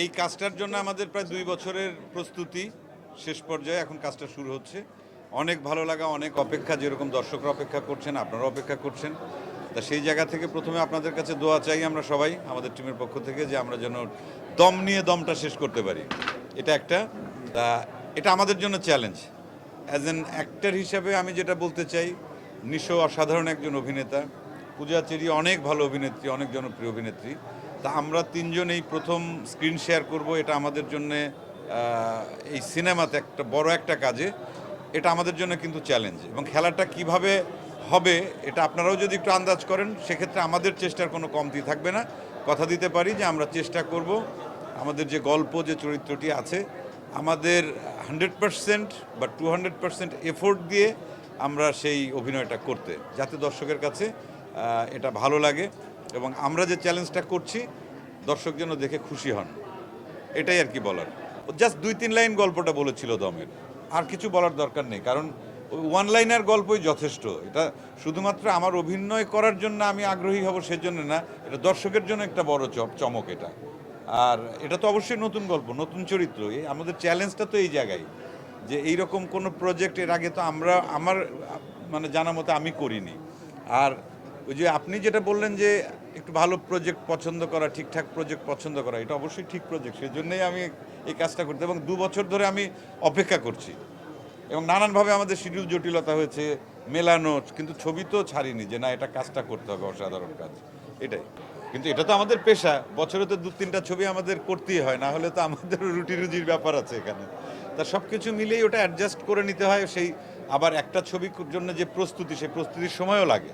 এই কাজটার জন্য আমাদের প্রায় 2 বছরের প্রস্তুতি শেষ পর্যায়ে, এখন কাজটা শুরু হচ্ছে। অনেক ভালো লাগা, অনেক অপেক্ষা, যেরকম দর্শকরা অপেক্ষা করছেন, আপনারা অপেক্ষা করছেন। তা সেই জায়গা থেকে প্রথমে আপনাদের কাছে দোয়া চাই আমরা সবাই, আমাদের টিমের পক্ষ থেকে, যে আমরা যেন দম নিয়ে দমটা শেষ করতে পারি। এটা একটা, তা এটা আমাদের জন্য চ্যালেঞ্জ। অ্যাজ অ্যান অ্যাক্টর হিসাবে আমি যেটা বলতে চাই, নিশো অসাধারণ একজন অভিনেতা, পূজা চেরি অনেক ভালো অভিনেত্রী, অনেক জনপ্রিয় অভিনেত্রী। তা আমরা তিনজন এই প্রথম স্ক্রিন শেয়ার করব, এটা আমাদের জন্যে এই সিনেমাতে একটা বড় একটা কাজে, এটা আমাদের জন্য কিন্তু চ্যালেঞ্জ। এবং খেলাটা কিভাবে হবে এটা আপনারাও যদি একটু আন্দাজ করেন, সেক্ষেত্রে আমাদের চেষ্টার কোনো কমতি থাকবে না। কথা দিতে পারি যে আমরা চেষ্টা করব আমাদের যে গল্প, যে চরিত্রটি আছে, আমাদের 100% বা 200% এফোর্ট দিয়ে আমরা সেই অভিনয়টা করতে, যাতে দর্শকের কাছে এটা ভালো লাগে এবং আমরা যে চ্যালেঞ্জটা করছি দর্শক যেন দেখে খুশি হন, এটাই আর কি বলার। জাস্ট 2-3 লাইন গল্পটা বলেছিল দমের, আর কিছু বলার দরকার নেই, কারণ ওয়ান লাইনার গল্পই যথেষ্ট। এটা শুধুমাত্র আমার অভিনয় করার জন্য আমি আগ্রহী হব সেজন্য না, এটা দর্শকের জন্য একটা বড় চমক এটা। আর এটা তো অবশ্যই নতুন গল্প, নতুন চরিত্র। এই আমাদের চ্যালেঞ্জটা তো এই জায়গায়, যে এইরকম কোনো প্রজেক্ট এর আগে তো আমার মানে জানা মতো আমি করিনি। আর ওই যে আপনি যেটা বললেন যে একটু ভালো প্রজেক্ট পছন্দ করা, ঠিকঠাক প্রজেক্ট পছন্দ করা, এটা অবশ্যই ঠিক প্রজেক্ট, সেই জন্যই আমি এই কাজটা করতে, এবং 2 বছর ধরে আমি অপেক্ষা করছি এবং নানানভাবে আমাদের শিডিউল জটিলতা হয়েছে, মেলানো, কিন্তু ছবি তো ছাড়িনি যে না, এটা কাজটা করতে হবে, অসাধারণ কাজ এটাই। কিন্তু এটা তো আমাদের পেশা, বছরে তো 2-3টা ছবি আমাদের করতেই হয়, না হলে তো আমাদের রুটি রুজির ব্যাপার আছে এখানে। তা সব কিছু মিলেই ওটা অ্যাডজাস্ট করে নিতে হয়। সেই আবার একটা ছবির জন্য যে প্রস্তুতি, সেই প্রস্তুতির সময়ও লাগে।